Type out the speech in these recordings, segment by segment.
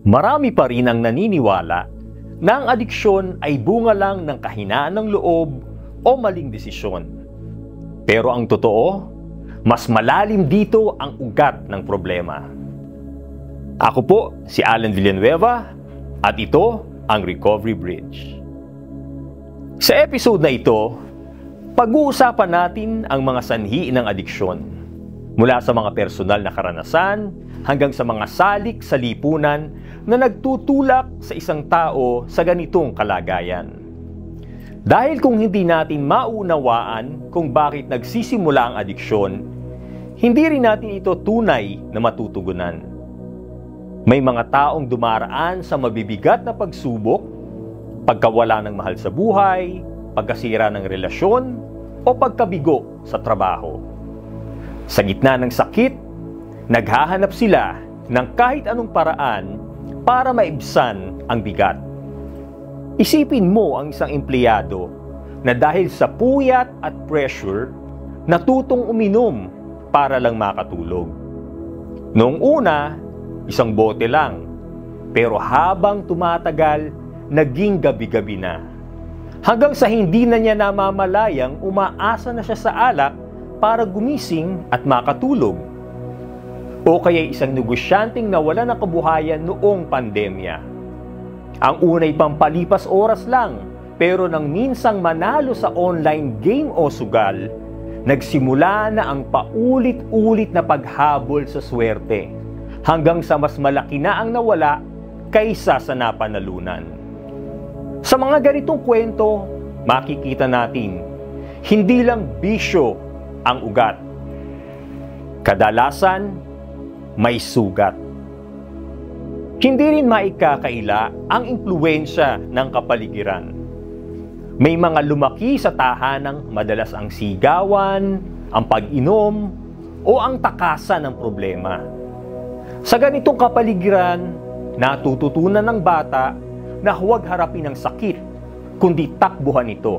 Marami pa rin ang naniniwala na ang adiksyon ay bunga lang ng kahinaan ng loob o maling desisyon. Pero ang totoo, mas malalim dito ang ugat ng problema. Ako po si Alan Villanueva at ito ang Recovery Bridge. Sa episode na ito, pag-uusapan natin ang mga sanhi ng adiksyon. Mula sa mga personal na karanasan hanggang sa mga salik sa lipunan na nagtutulak sa isang tao sa ganitong kalagayan. Dahil kung hindi natin maunawaan kung bakit nagsisimula ang adiksyon, hindi rin natin ito tunay na matutugunan. May mga taong dumaraan sa mabibigat na pagsubok, pagkawala ng mahal sa buhay, pagkasira ng relasyon, o pagkabigo sa trabaho. Sa gitna ng sakit, naghahanap sila ng kahit anong paraan para maibsan ang bigat. Isipin mo ang isang empleyado na dahil sa puyat at pressure, natutong uminom para lang makatulog. Noong una, isang bote lang, pero habang tumatagal, naging gabi-gabi na. Hanggang sa hindi na niya namamalayang umaasa na siya sa alak para gumising at makatulog. O kaya isang negosyanteng nawala ng kabuhayan noong pandemya. Ang unay pampalipas oras lang, pero nang minsang manalo sa online game o sugal, nagsimula na ang paulit-ulit na paghabol sa swerte, hanggang sa mas malaki na ang nawala kaysa sa napanalunan. Sa mga ganitong kwento, makikita natin, hindi lang bisyo ang ugat. Kadalasan, may sugat. Hindi rin maikakaila ang impluwensya ng kapaligiran. May mga lumaki sa tahanang madalas ang sigawan, ang pag-inom, o ang takasan ng problema. Sa ganitong kapaligiran, natututunan ng bata na huwag harapin ang sakit, kundi takbuhan ito.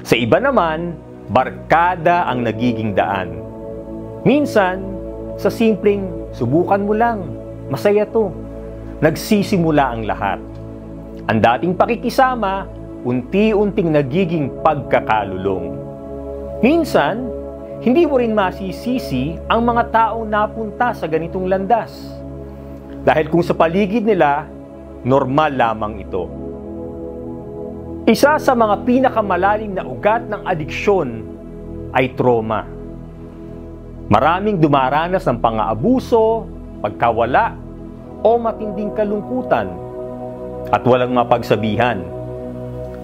Sa iba naman, barkada ang nagiging daan. Minsan, sa simpleng, subukan mo lang, masaya to, nagsisimula ang lahat. Ang dating pakikisama, unti-unting nagiging pagkakalulong. Minsan, hindi mo rin masisisi ang mga taong napunta sa ganitong landas. Dahil kung sa paligid nila, normal lamang ito. Isa sa mga pinakamalalim na ugat ng adiksyon ay trauma. Maraming dumaranas ng pang-aabuso, pagkawala, o matinding kalungkutan at walang mapagsabihan.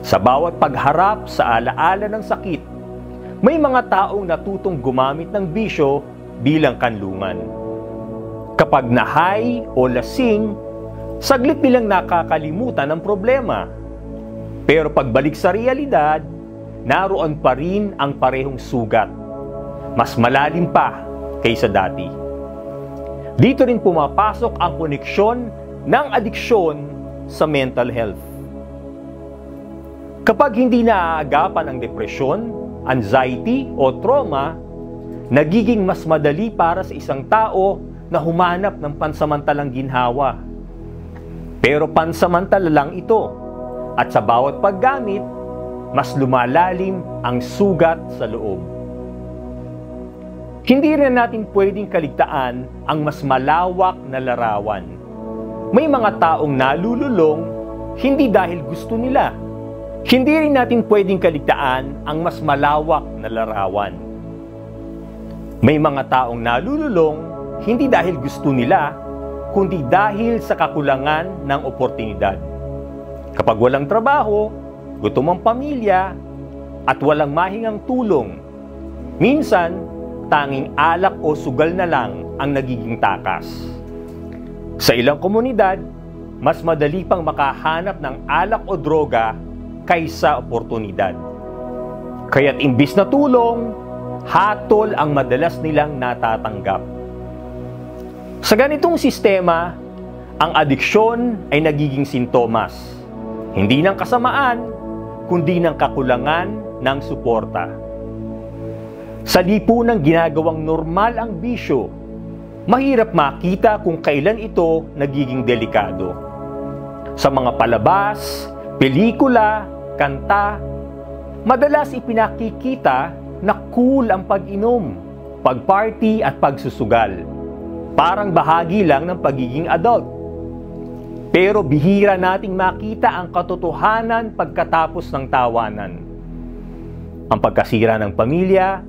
Sa bawat pagharap sa alaala ng sakit, may mga taong natutong gumamit ng bisyo bilang kanlungan. Kapag nahay o lasing, saglit nilang nakakalimutan ang problema. Pero pagbalik sa realidad, naroon pa rin ang parehong sugat. Mas malalim pa kaysa dati. Dito rin pumapasok ang koneksyon ng adiksyon sa mental health. Kapag hindi naaagapan ang depresyon, anxiety o trauma, nagiging mas madali para sa isang tao na humanap ng pansamantalang ginhawa. Pero pansamantala lang ito, at sa bawat paggamit, mas lumalalim ang sugat sa loob. Hindi rin natin pwedeng kaligtaan ang mas malawak na larawan. May mga taong nalululong hindi dahil gusto nila. Hindi rin natin pwedeng kaligtaan ang mas malawak na larawan. May mga taong nalululong hindi dahil gusto nila, kundi dahil sa kakulangan ng oportunidad. Kapag walang trabaho, gutom ang pamilya, at walang mahingang tulong, minsan, tanging alak o sugal na lang ang nagiging takas. Sa ilang komunidad, mas madali pang makahanap ng alak o droga kaysa oportunidad. Kaya't imbis na tulong, hatol ang madalas nilang natatanggap. Sa ganitong sistema, ang adiksyon ay nagiging sintomas, hindi ng kasamaan, kundi ng kakulangan ng suporta. Sa lipunang ginagawang normal ang bisyo, mahirap makita kung kailan ito nagiging delikado. Sa mga palabas, pelikula, kanta, madalas ipinakikita na cool ang pag-inom, pag-party at pagsusugal. Parang bahagi lang ng pagiging adult. Pero bihira nating makita ang katotohanan pagkatapos ng tawanan. Ang pagkasira ng pamilya,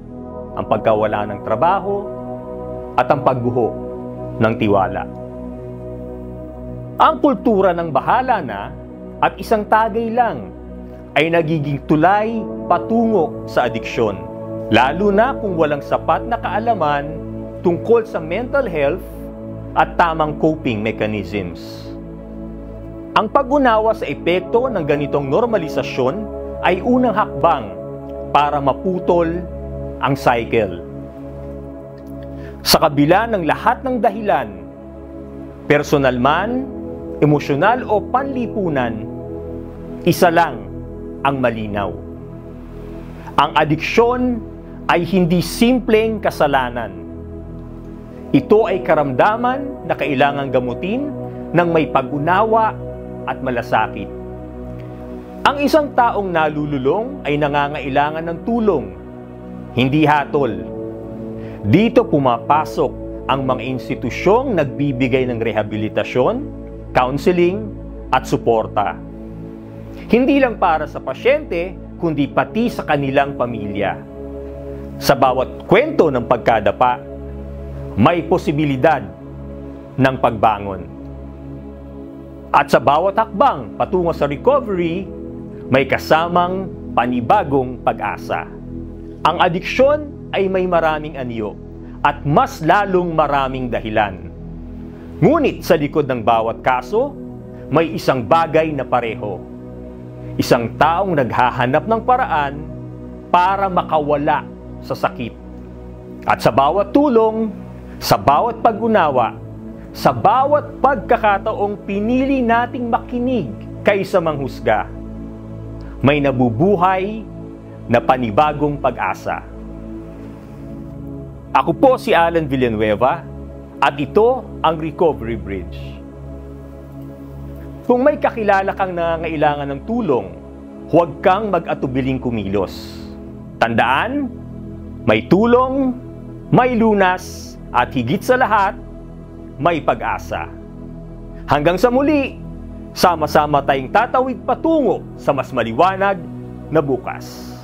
ang pagkawala ng trabaho, at ang pagguho ng tiwala. Ang kultura ng bahala na at isang tagay lang ay nagiging tulay patungo sa adiksyon, lalo na kung walang sapat na kaalaman tungkol sa mental health at tamang coping mechanisms. Ang pag-unawa sa epekto ng ganitong normalisasyon ay unang hakbang para maputol ang cycle. Sa kabila ng lahat ng dahilan, personal man, emosyonal o panlipunan, isa lang ang malinaw. Ang adiksyon ay hindi simpleng kasalanan. Ito ay karamdaman na kailangang gamutin ng may pag-unawa at malasakit. Ang isang taong nalululong ay nangangailangan ng tulong, hindi hatol. Dito pumapasok ang mga institusyong nagbibigay ng rehabilitasyon, counseling at suporta. Hindi lang para sa pasyente, kundi pati sa kanilang pamilya. Sa bawat kwento ng pagkadapa, may posibilidad ng pagbangon. At sa bawat hakbang patungo sa recovery, may kasamang panibagong pag-asa. Ang adiksyon ay may maraming anyo at mas lalong maraming dahilan. Ngunit sa likod ng bawat kaso, may isang bagay na pareho. Isang taong naghahanap ng paraan para makawala sa sakit. At sa bawat tulong, sa bawat pag-unawa, sa bawat pagkakataong pinili nating makinig kaysa manghusga, may nabubuhay na panibagong pag-asa. Ako po si Alan Villanueva at ito ang Recovery Bridge. Kung may kakilala kang nangangailangan ng tulong, huwag kang mag-atubiling kumilos. Tandaan, may tulong, may lunas, at higit sa lahat, may pag-asa. Hanggang sa muli, sama-sama tayong tatawid patungo sa mas maliwanag na bukas.